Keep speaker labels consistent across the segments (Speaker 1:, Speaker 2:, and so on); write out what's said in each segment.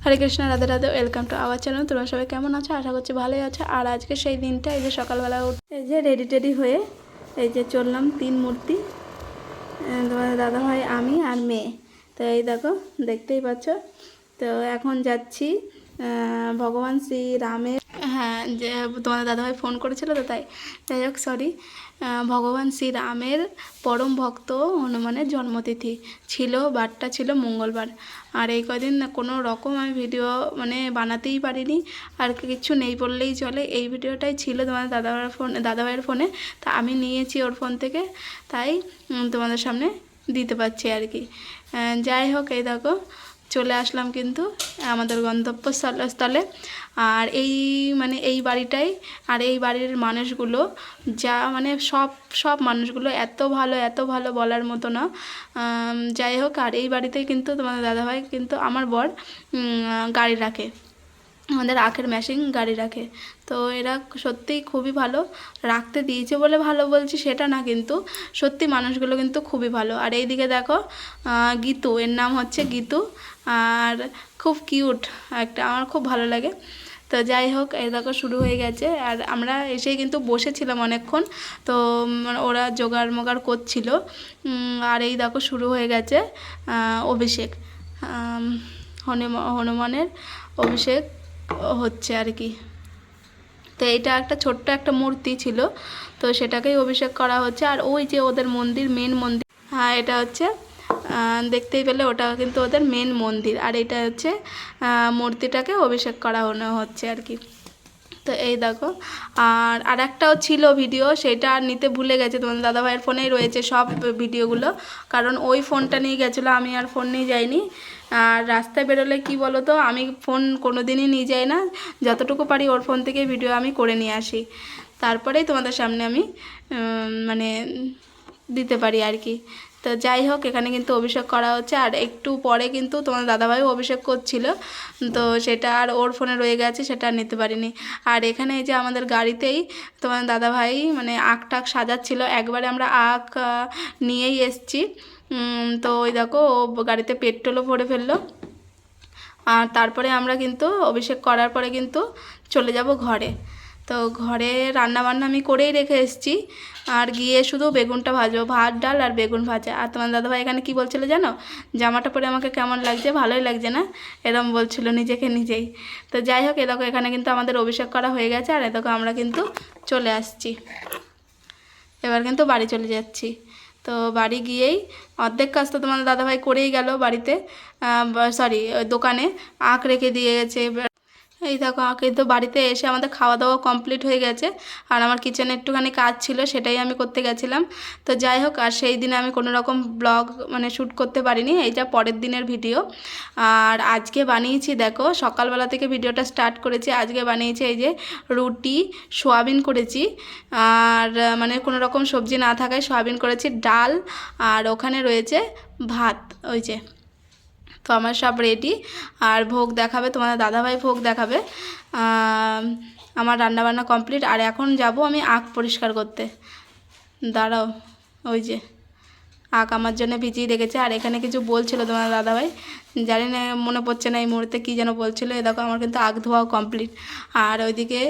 Speaker 1: Hare Krishna, Radhe Radhe. Welcome to our channel. তোমরা সবাই কেমন আছো? আশা করছি ভালোই আছো। আর আজকে সেই দিনটা, এই যে সকালবেলা এই যে রেডি টেডি হয়ে এই যে চললাম তিন মূর্তি, তোমাদের দাদাভাই, আমি আর মেয়ে। তো এই দেখো, দেখতেই পাচ্ছ। তো এখন যাচ্ছি ভগবান শ্রীরামের, হ্যাঁ, যে তোমাদের দাদাভাই ফোন করেছিল তো তাই। যাই হোক, সরি। ভগবান শ্রীরামের পরম ভক্ত হনুমানের জন্মতিথি ছিল, বারটা ছিল মঙ্গলবার। আর এই কদিন কোনো রকম আমি ভিডিও বানাতেই পারিনি, আর কিছু নেই বললেই চলে। এই ভিডিওটাই ছিল তোমাদের দাদাভাইয়ের ফোনে, তা আমি নিয়েছি ওর ফোন থেকে, তাই তোমাদের সামনে দিতে পারছি আর কি। যাই হোক, এই দেখো চলে আসলাম কিন্তু আমাদের গন্তব্যস্থলে। আর এই বাড়িটাই, আর এই বাড়ির মানুষগুলো যা সব মানুষগুলো এত ভালো বলার মতো না। যাই হোক, আর এই বাড়িতেই কিন্তু তোমাদের দাদাভাই কিন্তু আমার বর গাড়ি রাখে, আমাদের আখের মেশিন গাড়ি রাখে। তো এরা সত্যিই খুবই ভালো, রাখতে দিয়েছে বলে ভালো বলছি সেটা না, কিন্তু সত্যি মানুষগুলো কিন্তু খুবই ভালো। আর এইদিকে দেখো, গীতু, এর নাম হচ্ছে গীতু, আর খুব কিউট একটা, আমার খুব ভালো লাগে। তো যাই হোক, এই দেখো শুরু হয়ে গেছে, আর আমরা এসেই কিন্তু বসেছিলাম অনেকক্ষণ। তো ওরা জোগাড় করছিল, আর এই দেখো শুরু হয়ে গেছে অভিষেক, হনুমানের অভিষেক হচ্ছে আর কি। তো এইটা একটা ছোট্ট একটা মূর্তি ছিল, তো সেটাকেই অভিষেক করা হচ্ছে। আর ওই যে ওদের মন্দির, মেন মন্দির, হ্যাঁ এটা হচ্ছে, দেখতেই পেলে ওটা কিন্তু ওদের মেন মন্দির। আর এটা হচ্ছে মূর্তিটাকে অভিষেক করা হচ্ছে আর কি। তো এই দেখো, আর একটাও ছিল ভিডিও, সেটা আর নিতে ভুলে গেছে। তোমাদের দাদাভাইয়ের ফোনেই রয়েছে সব ভিডিওগুলো, কারণ ওই ফোনটা নিয়ে গেছিলো, আমি আর ফোন নিয়ে যাইনি। আর রাস্তায় বেরোলে কি বলো তো, আমি ফোন কোনো দিনই নিয়ে যাই না, যতটুকু পারি ওর ফোন থেকে ভিডিও আমি করে নিয়ে আসি, তারপরেই তোমাদের সামনে আমি দিতে পারি আর কি। তো যাই হোক, এখানে কিন্তু অভিষেক করা হচ্ছে, আর একটু পরে কিন্তু তোমার দাদাভাইও অভিষেক করছিল, তো সেটা আর ওর ফোনে রয়ে গেছে, সেটা আর নিতে পারিনি। আর এখানে এই যে আমাদের গাড়িতেই তোমার দাদাভাই আখ টাক সাজাচ্ছিল, একবারে আমরা আখ নিয়েই এসছি। তো ওই দেখো, ও গাড়িতে পেট্রোলও ভরে ফেললো। আর তারপরে আমরা কিন্তু অভিষেক করার পরে কিন্তু চলে যাব ঘরে। তো ঘরে রান্নাবান্না আমি করেই রেখে এসেছি, আর গিয়ে শুধু বেগুনটা ভাজবো, ভাত ডাল আর বেগুন ভাজা। আর তোমার দাদাভাই এখানে কি বলছিল জানো, জামাটা পরে আমাকে কেমন লাগছে, ভালোই লাগছে না, এরকম বলছিল নিজেকে নিজেই। তো যাই হোক, এ দেখো এখানে কিন্তু আমাদের অভিষেক করা হয়ে গেছে, আর এ দেখো আমরা কিন্তু চলে আসছি, এবার কিন্তু বাড়ি চলে যাচ্ছি। তো বাড়ি গিয়েই অর্ধেক কাজ তো তোমাদের দাদাভাই করেই গেল বাড়িতে, সরি দোকানে আখ রেখে দিয়ে গেছে। এই দেখো, কিন্তু বাড়িতে এসে আমাদের খাওয়া দাওয়া কমপ্লিট হয়ে গেছে, আর আমার কিচেনে একটুখানি কাজ ছিল, সেটাই আমি করতে গেছিলাম। তো যাই হোক, আর সেই দিনে আমি কোনো রকম ব্লগ শ্যুট করতে পারিনি, এইটা পরের দিনের ভিডিও। আর আজকে বানিয়েছি, দেখো সকালবেলা থেকে ভিডিওটা স্টার্ট করেছি। আজকে বানিয়েছি এই যে রুটি, সোয়াবিন করেছি, আর কোনো রকম সবজি না থাকায় সোয়াবিন করেছি, ডাল, আর ওখানে রয়েছে ভাত, ওই যে। তো আমার সব রেডি, আর ভোগ দেখাবে তোমাদের দাদাভাই, ভোগ দেখাবে। আমার রান্নাবান্না কমপ্লিট, আর এখন যাব আমি আখ পরিষ্কার করতে। দাঁড়াও, ওই যে আখ আমার জন্য ভিজিয়ে রেখেছে। আর এখানে কিছু বলছিল তোমার দাদাভাই, জানি না, মনে পড়ছে না এই মুহূর্তে কী যেন বলছিল। এ দেখো, আমার কিন্তু আখ ধোয়াও কমপ্লিট। আর ওইদিকে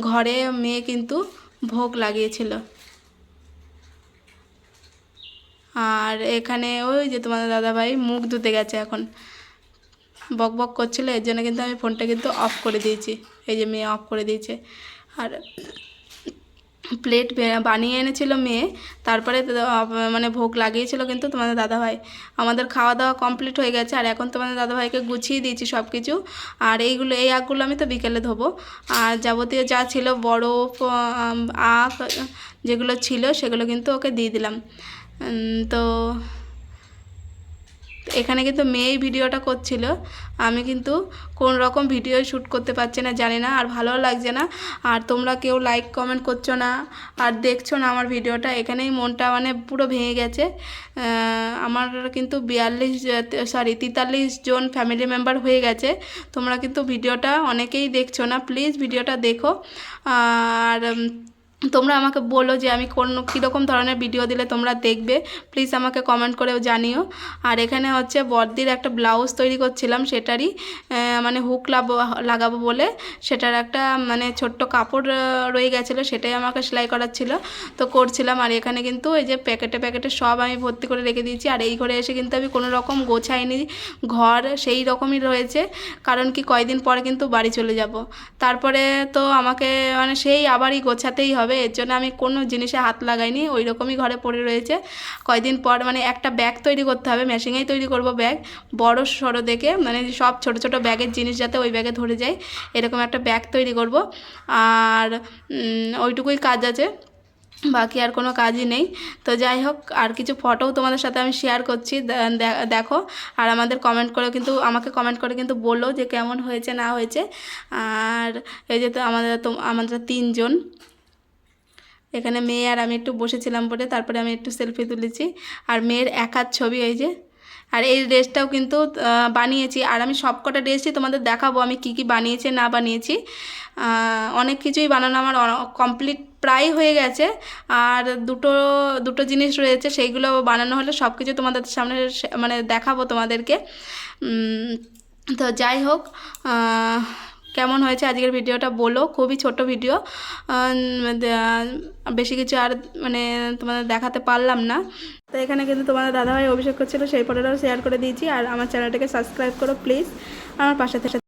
Speaker 1: ঘরে মেয়ে কিন্তু ভোগ লাগিয়েছিল। আর এখানে ওই যে তোমাদের দাদাভাই মুখ ধুতে গেছে, এখন বক বক করছিল, এর জন্য কিন্তু আমি ফোনটা কিন্তু অফ করে দিয়েছি। এই যে মেয়ে অফ করে দিয়েছে। আর প্লেট বানিয়ে এনেছিল মেয়ে, তারপরে ভোগ লাগিয়েছিল কিন্তু তোমাদের দাদাভাই। আমাদের খাওয়া দাওয়া কমপ্লিট হয়ে গেছে, আর এখন তোমাদের দাদাভাইকে গুছিয়ে দিয়েছি সব কিছু। আর এই আখগুলো আমি তো বিকেলে ধোবো, আর যাবতীয় যা ছিল বরফ, আখ যেগুলো ছিল সেগুলো কিন্তু ওকে দিয়ে দিলাম। তো এখানে কিন্তু মেয়েই ভিডিওটা করছিল, আমি কিন্তু কোন রকম ভিডিও শ্যুট করতে পারছি না, জানি না, আর ভালোও লাগছে না। আর তোমরা কেউ লাইক কমেন্ট করছো না, আর দেখছো না আমার ভিডিওটা, এখানেই মনটা পুরো ভেঙে গেছে। আমার কিন্তু 43 জন ফ্যামিলি মেম্বার হয়ে গেছে। তোমরা কিন্তু ভিডিওটা অনেকেই দেখছো না, প্লিজ ভিডিওটা দেখো। আর তোমরা আমাকে বলো যে আমি কীরকম ধরনের ভিডিও দিলে তোমরা দেখবে, প্লিজ আমাকে কমেন্ট করেও জানিও। আর এখানে হচ্ছে বড়দির একটা ব্লাউজ তৈরি করছিলাম, সেটারই মানে হুক লাগাবো বলে সেটার একটা মানে ছোট্ট কাপড় রয়ে গেছিলো, সেটাই আমাকে সেলাই করার ছিল, তো করছিলাম। আর এখানে কিন্তু এই যে প্যাকেটে প্যাকেটে সব আমি ভর্তি করে রেখে দিয়েছি। আর এই ঘরে এসে কিন্তু আমি কোনো রকম গোছাইনি, ঘর সেই রকমই রয়েছে, কারণ কি কয়দিন পরে কিন্তু বাড়ি চলে যাব, তারপরে তো আমাকে মানে সেই আবারই গোছাতেই হবে, এর জন্য আমি কোনো জিনিসে হাত লাগাইনি, ওই রকমই ঘরে পড়ে রয়েছে। কয়দিন পর মানে একটা ব্যাগ তৈরি করতে হবে, মেশিনেই তৈরি করব ব্যাগ, বড় সড়ো দেখে, মানে সব ছোট ছোট ব্যাগের জিনিস যাতে ওই ব্যাগে ধরে যায় এরকম একটা ব্যাগ তৈরি করব। আর ওইটুকুই কাজ আছে, বাকি আর কোনো কাজই নেই। তো যাই হোক, আর কিছু ফটোও তোমাদের সাথে আমি শেয়ার করছি, দেখো। আর আমাকে কমেন্ট করে কিন্তু বলো যে কেমন হয়েছে না হয়েছে। আর এই যে আমাদের 3 জন, এখানে মেয়ে আর আমি একটু বসেছিলাম বলে তারপরে আমি একটু সেলফি তুলেছি। আর মেয়ের একার ছবি এই যে। আর এই ড্রেসটাও কিন্তু বানিয়েছি, আর আমি সব কটা ড্রেসই তোমাদের দেখাবো আমি কি কি বানিয়েছি না বানিয়েছি। অনেক কিছুই বানানো আমার কমপ্লিট প্রায় হয়ে গেছে, আর দুটো জিনিস রয়েছে, সেইগুলো বানানো হলে সব কিছু তোমাদের সামনে মানে দেখাবো তোমাদেরকে। তো যাই হোক, কেমন হয়েছে আজকের ভিডিওটা বলো, খুবই ছোট ভিডিও, বেশি কিছু আর মানে তোমাদের দেখাতে পারলাম না। তো এখানে কিন্তু তোমাদের দাদাভাই অভিষেক করছিল, সেই ফটোটাও শেয়ার করে দিয়েছি। আর আমার চ্যানেলটাকে সাবস্ক্রাইব করো প্লিজ, আমার পাশে থেকে।